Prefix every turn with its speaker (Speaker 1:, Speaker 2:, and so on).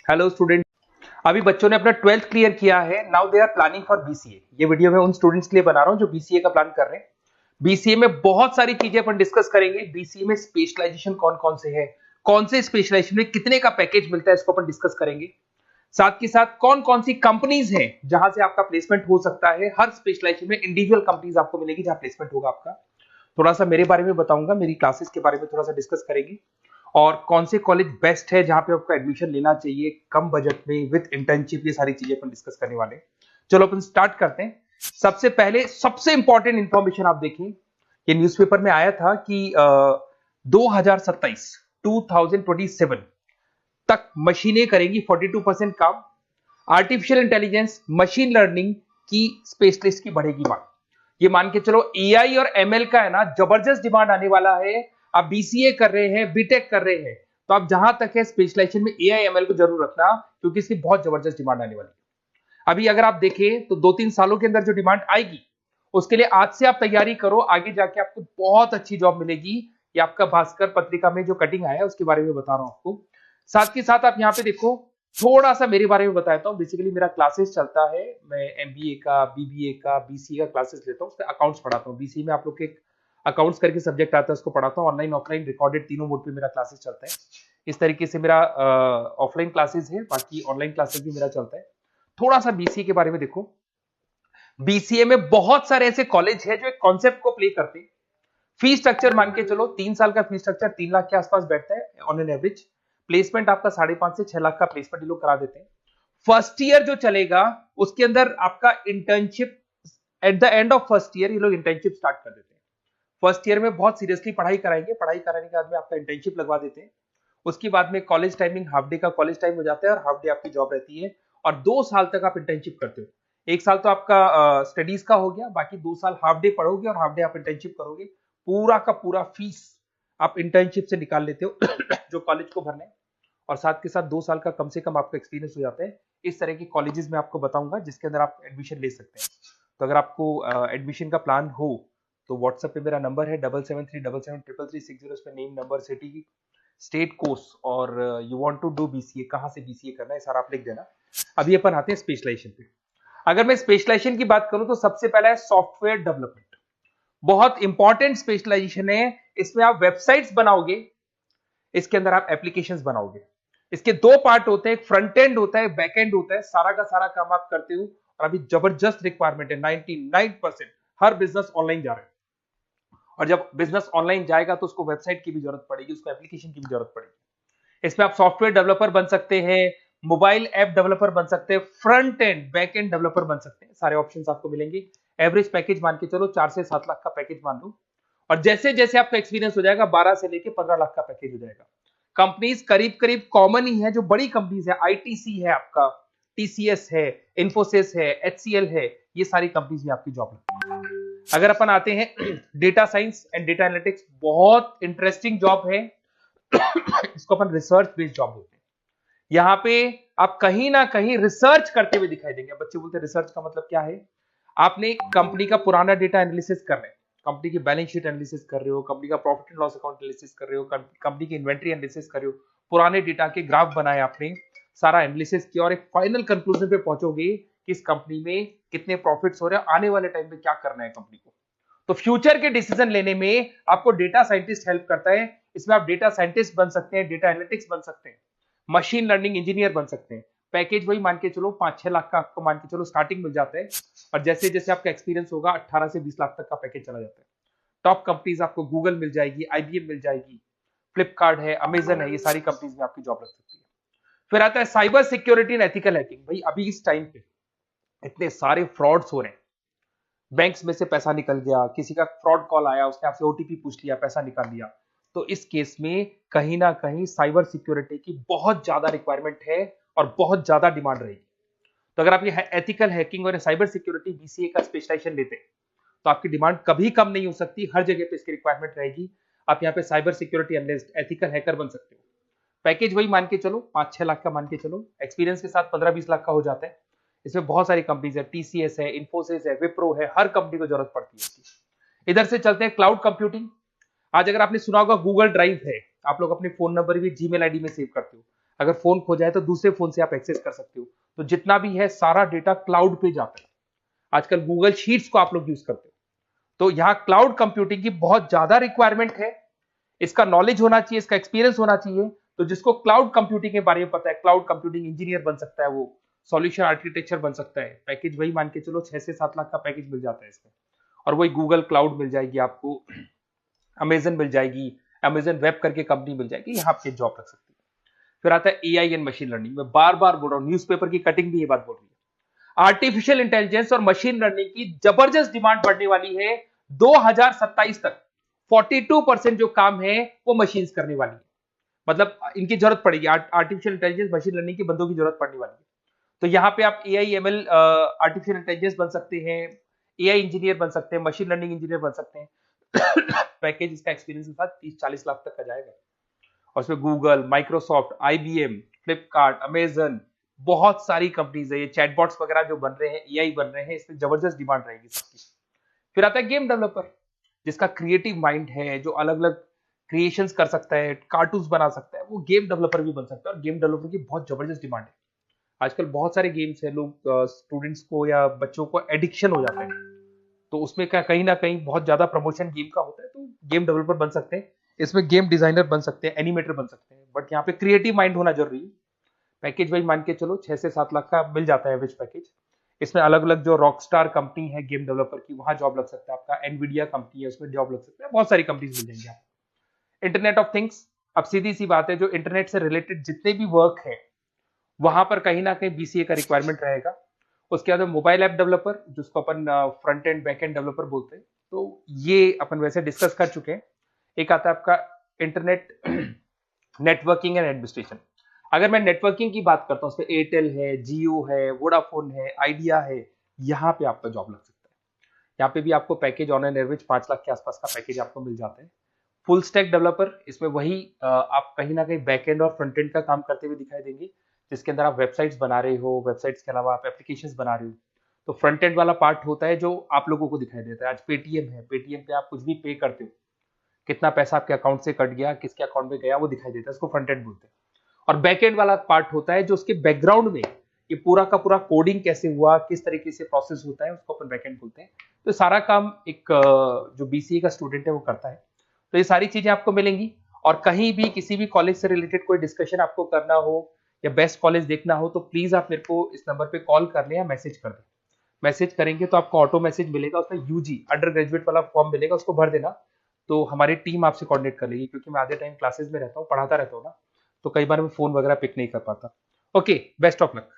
Speaker 1: Hello student. अभी बच्चों ने अपना 12th क्लियर किया है। Now they are planning for BCA. ये वीडियो मैं उन स्टूडेंट्स के लिए बना रहा हूं जो बीसीए का प्लान कर रहे हैं। बीसीए में बहुत सारी चीजें अपन डिस्कस करेंगे। बीसीए में स्पेशलाइजेशन कौन कौन से है, कौन से स्पेशलाइजेशन में कितने का पैकेज मिलता है, इसको अपन डिस्कस करेंगे। साथ के साथ कौन कौन सी कंपनीज हैं जहां से आपका प्लेसमेंट हो सकता है। हर स्पेशलाइजेशन में इंडिविजुअल कंपनीज आपको मिलेगी जहां प्लेसमेंट होगा आपका। थोड़ा सा मेरे बारे में बताऊंगा, मेरी क्लासेस के बारे में थोड़ा सा डिस्कस करेंगे और कौन से कॉलेज बेस्ट है जहां पे आपको एडमिशन लेना चाहिए कम बजट में विद इंटर्नशिप। ये सारी चीजें अपन डिस्कस करने वाले हैं। चलो अपन स्टार्ट करते हैं। सबसे पहले सबसे इंपॉर्टेंट इंफॉर्मेशन आप देखें, ये न्यूज़पेपर में आया था कि 2027 तक मशीनें करेंगी 42% काम। आर्टिफिशियल इंटेलिजेंस, मशीन लर्निंग की स्पेशलिस्ट की बढ़ेगी मांग। ये मान के चलो एआई और एमएल का है ना जबरदस्त डिमांड आने वाला है। आप बीसीए कर रहे हैं, बीटेक कर रहे हैं, तो आप जहां तक है स्पेशलाइजेशन में एआई एमएल को जरूर रखना, क्योंकि इसकी बहुत जबरदस्त डिमांड आने वाली है। अभी अगर आप देखें तो 2-3 सालों के अंदर जो डिमांड आएगी उसके लिए आज से आप तैयारी करो, आगे जाके आपको बहुत अच्छी जॉब मिलेगी। ये आपका भास्कर पत्रिका में जो कटिंग आया है उसके बारे में बता रहा हूं आपको। साथ के साथ आप यहाँ पे देखो, थोड़ा सा मेरे बारे में बताता हूँ। बेसिकली मेरा क्लासेस चलता है, मैं एमबीए का, बीबीए का, बीसीए का क्लासेस लेता हूँ, उसमें अकाउंट्स पढ़ाता हूँ। बीसीए में आप लोग के अकाउंट्स करके सब्जेक्ट आता है, उसको पढ़ाता हूँ। ऑनलाइन ऑफलाइन रिकॉर्डेड तीनों मोड पे मेरा क्लासेस चलता है। इस तरीके से मेरा ऑफलाइन क्लासेस है, बाकी ऑनलाइन क्लासेस भी मेरा चलता है। थोड़ा सा बीसीए के बारे में देखो। बीसीए में बहुत सारे ऐसे कॉलेज है जो एक कॉन्सेप्ट को प्ले करते हैं। फी स्ट्रक्चर मान के चलो 3 साल का फी स्ट्रक्चर 3 लाख के आसपास बैठता है ऑन एन एवरेज। प्लेसमेंट आपका 5.5 से 6 लाख का प्लेसमेंट ये लोग करा देते हैं। फर्स्ट ईयर जो चलेगा उसके अंदर आपका internship, at the end of first year ये लोग इंटर्नशिप स्टार्ट कर देते हैं। फर्स्ट ईयर में बहुत सीरियसली पढ़ाई कराएंगे, पढ़ाई कराने के बाद में आपका इंटर्नशिप लगवा देते हैं। उसके बाद में कॉलेज टाइमिंग हाफ डे का कॉलेज टाइम हो जाता है और हाफ डे आपकी जॉब रहती है। और 2 साल तक आप इंटर्नशिप करते हो। 1 साल तो आपका स्टडीज का हो गया, बाकी 2 साल हाफ डे पढ़ोगे और हाफ डे आप इंटर्नशिप करोगे। पूरा का पूरा फीस आप इंटर्नशिप से निकाल लेते हो जो कॉलेज को भरना है। और साथ के साथ 2 साल का कम से कम आपका एक्सपीरियंस हो जाता है। इस तरह के कॉलेजेस में आपको बताऊंगा जिसके अंदर आप एडमिशन ले सकते हैं। तो अगर आपको एडमिशन का प्लान हो तो व्हाट्सएप पे मेरा नंबर है 7737733360। उस पर name, number, city, state, course और you want to do BCA, कहां से बीसीए करना है सारा आप लिख देना। अभी अपन आते हैं स्पेशलाइजेशन पे। अगर मैं स्पेशलाइजेशन की बात करूं तो सबसे पहला है सॉफ्टवेयर डेवलपमेंट। बहुत इंपॉर्टेंट स्पेशलाइजेशन है। इसमें आप वेबसाइट्स बनाओगे, इसके अंदर आप एप्लीकेशंस बनाओगे। इसके 2 पार्ट होते हैं, एक फ्रंट एंड होता है, बैक एंड होता है। सारा का सारा काम आप करते हो और अभी जबरदस्त रिक्वायरमेंट है। 99% हर बिजनेस ऑनलाइन जा रहा है और जब बिजनेस ऑनलाइन जाएगा तो उसको वेबसाइट की भी जरूरत पड़ेगी, उसको एप्लीकेशन की भी जरूरत पड़ेगी। इसमें आप सॉफ्टवेयर डेवलपर बन सकते हैं, मोबाइल ऐप डेवलपर बन सकते हैं, front end back end developer बन सकते हैं। सारे ऑप्शंस आपको मिलेंगे। एवरेज पैकेज मान के चलो 4 से 7 लाख का पैकेज मान लो। और जैसे जैसे आपका एक्सपीरियंस हो जाएगा 12 से लेके 15 लाख का पैकेज हो जाएगा। कंपनीज करीब करीब कॉमन ही है, जो बड़ी कंपनीज है, आईटीसी है आपका, टीसीएस है, इन्फोसिस है, एचसीएल है, ये सारी कंपनीज में आपकी जॉब लगती है। अगर अपन आते हैं data science and data analytics, बहुत इंटरेस्टिंग जॉब है। इसको अपन रिसर्च बेस्ड जॉब बोलते हैं। यहाँ पे आप कहीं ना कहीं रिसर्च करते हुए दिखाई देंगे। बच्चे बोलते हैं रिसर्च का मतलब क्या है। आपने कंपनी का पुराना डेटा एनालिसिस कर रहे हैं, कंपनी की बैलेंस शीट एनालिसिस कर रहे हो, कंपनी का profit and loss account analysis कर रहे हो, कंपनी की इन्वेंट्री एनालिसिस कर रहे हो, पुराने डेटा के ग्राफ बनाए आपने, सारा एनालिसिस किया और एक फाइनल कंक्लूजन पे पहुंचोगे कि इस कंपनी में कितने प्रॉफिट्स हो रहे हैं, आने वाले टाइम में क्या करना है कंपनी को। तो फ्यूचर के डिसीजन लेने में आपको डेटा साइंटिस्ट हेल्प करता है। इसमें आप डेटा साइंटिस्ट बन सकते हैं, डेटा एनालिटिक्स बन सकते हैं, मशीन लर्निंग इंजीनियर बन सकते हैं। पैकेज वही मान के चलो 5-6 लाख का आपको मान के चलो स्टार्टिंग मिल जाता है। और जैसे जैसे आपका एक्सपीरियंस होगा 18 से 20 लाख तक का पैकेज चला जाता है। टॉप कंपनीज आपको गूगल मिल जाएगी, आईबीएम मिल जाएगी, फ्लिपकार्ट है, अमेजन है, ये सारी कंपनीज में आपकी जॉब लग सकती है। फिर आता है cyber security and ethical hacking. भाई अभी इस टाइम पे इतने सारे फ्रॉड्स हो रहे हैं। बैंक्स में से पैसा निकल गया, किसी का फ्रॉड कॉल आया, उसने आपसे ओटीपी पूछ लिया, पैसा निकाल लिया। तो इस केस में कहीं ना कहीं साइबर सिक्योरिटी की बहुत ज्यादा रिक्वायरमेंट है और बहुत ज्यादा डिमांड रहेगी। तो अगर आप ये एथिकल हैकिंग और साइबर सिक्योरिटी बीसीए का स्पेशलाइजेशन लेते हैं तो आपकी डिमांड कभी कम नहीं हो सकती, हर जगह पे इसकी रिक्वायरमेंट रहेगी। आप यहाँ पे cyber security analyst, ethical hacker बन सकते हो। पैकेज वही मान के चलो 5-6 लाख का मान के चलो, एक्सपीरियंस के साथ 15-20 लाख का हो जाता है। इसमें बहुत सारी कंपनीज है, टीसीएस है, इन्फोसिस है, विप्रो है, हर कंपनी को जरूरत पड़ती है इसकी। इधर से चलते हैं क्लाउड कंप्यूटिंग। आज अगर आपने सुना होगा गूगल ड्राइव है, आप लोग अपने फोन नंबर भी जीमेल आईडी में सेव करते हो। अगर फोन खो जाए तो दूसरे फोन से आप एक्सेस कर सकते हो। तो जितना भी है सारा डेटा क्लाउड पे जाता है। आजकल गूगल शीट्स को आप लोग यूज करते हो, तो यहाँ क्लाउड कंप्यूटिंग की बहुत ज्यादा रिक्वायरमेंट है। इसका नॉलेज होना चाहिए, इसका एक्सपीरियंस होना चाहिए। तो जिसको क्लाउड कंप्यूटिंग के बारे में पता है, क्लाउड कंप्यूटिंग इंजीनियर बन सकता है, वो सॉल्यूशन आर्किटेक्चर बन सकता है। पैकेज वही मान के चलो 6 से 7 लाख का पैकेज मिल जाता है इसमें, और वही गूगल क्लाउड मिल जाएगी आपको, अमेजन मिल जाएगी, अमेजन वेब करके कंपनी मिल जाएगी, यहाँ पे जॉब लग सकती है। फिर आता है एआई एंड मशीन लर्निंग। मैं बार बार बोल रहा हूँ, न्यूज़पेपर की कटिंग भी ये बात बोल रही है। आर्टिफिशियल इंटेलिजेंस और मशीन लर्निंग की जबरदस्त डिमांड बढ़ने वाली है 2027 तक। 42% जो काम है वो मशीन्स करने वाली है, मतलब इनकी जरूरत पड़ेगी। आर्टिफिशियल इंटेलिजेंस मशीन लर्निंग की बंदों की जरूरत पड़ने वाली है। तो यहाँ पे आप एआई एमएल आर्टिफिशियल इंटेलिजेंस बन सकते हैं, एआई इंजीनियर बन सकते हैं, मशीन लर्निंग इंजीनियर बन सकते हैं। पैकेज इसका एक्सपीरियंस के साथ 30-40 लाख तक का जाएगा। और उसमें Google, Microsoft, IBM, Flipkart, Amazon, बहुत सारी कंपनीज है। ये चैटबॉट्स वगैरह जो बन रहे हैं, एआई बन रहे हैं, इसमें जबरदस्त डिमांड रहेगी सबकी। फिर आता है गेम डेवलपर, जिसका क्रिएटिव माइंड है, जो अलग अलग क्रिएशंस कर सकता है, कार्टून्स बना सकता है, वो गेम डेवलपर भी बन सकता है। और गेम डेवलपर की बहुत जबरदस्त डिमांड है। आजकल बहुत सारे गेम्स है, लोग स्टूडेंट्स को या बच्चों को एडिक्शन हो जाता है, तो उसमें क्या कहीं ना कहीं बहुत ज्यादा प्रमोशन गेम का होता है। तो गेम डेवलपर बन सकते हैं, इसमें गेम डिजाइनर बन सकते हैं, एनिमेटर बन सकते हैं, बट यहाँ पे क्रिएटिव माइंड होना जरूरी है। पैकेज वही मान के चलो 6 से 7 लाख का मिल जाता है एवरेज पैकेज। इसमें अलग अलग जो रॉकस्टार कंपनी है गेम डेवलपर की, वहां जॉब लग सकता है आपका। एनवीडिया कंपनी है, उसमें जॉब लग सकता है। बहुत सारी कंपनीज मिल जाएंगी आपको। इंटरनेट ऑफ थिंग्स, अब सीधी सी बात है, जो इंटरनेट से रिलेटेड जितने भी वर्क है वहां पर कहीं ना कहीं बीसीए का रिक्वायरमेंट रहेगा। उसके बाद मोबाइल ऐप डेवलपर, जिसको अपन front end back end developer बोलते हैं, तो ये अपन वैसे डिस्कस कर चुके हैं। एक आता है आपका इंटरनेट नेटवर्किंग एंड एडमिनिस्ट्रेशन। अगर मैं नेटवर्किंग की बात करता हूँ, उसमें एयरटेल है, जियो है, वोडाफोन है, आइडिया है, यहाँ पे आपका जॉब लग सकता है। यहाँ पे भी आपको package on an average 5 lakh के आसपास का पैकेज आपको मिल जाता है। फुल स्टैक डेवलपर, इसमें वही आप कहीं ना कहीं बैक एंड और फ्रंट एंड का काम करते हुए दिखाई देंगे, जिसके अंदर आप वेबसाइट्स बना रहे हो, वेबसाइट्स के अलावा आप एप्लीकेशंस बना रहे हो। तो फ्रंट एंड वाला पार्ट होता है जो आप लोगों को दिखाई देता है। आज पेटीएम है, पेटीएम पे आप कुछ भी पे करते हो, कितना पैसा आपके अकाउंट से कट गया, किसके अकाउंट में गया, वो दिखाई देता है, इसको फ्रंट एंड बोलते हैं। और बैक एंड वाला पार्ट होता है जो उसके बैकग्राउंड में ये पूरा का पूरा कोडिंग कैसे हुआ, किस तरीके से प्रोसेस होता है, उसको अपन बैक एंड बोलते हैं। तो सारा काम एक जो बीसीए का स्टूडेंट है वो करता है। तो ये सारी चीजें आपको मिलेंगी। और कहीं भी किसी भी कॉलेज से रिलेटेड कोई डिस्कशन आपको करना हो या बेस्ट कॉलेज देखना हो, तो प्लीज आप मेरे को इस नंबर पे कॉल कर लें या मैसेज कर दें। मैसेज करेंगे तो आपको ऑटो मैसेज मिलेगा, उसमें यूजी अंडर ग्रेजुएट वाला फॉर्म मिलेगा, उसको भर देना। तो हमारी टीम आपसे कोऑर्डिनेट कर लेगी, क्योंकि मैं आधे टाइम क्लासेस में रहता हूँ, पढ़ाता रहता हूँ ना, तो कई बार मैं फोन वगैरह पिक नहीं कर पाता। Okay, best of luck.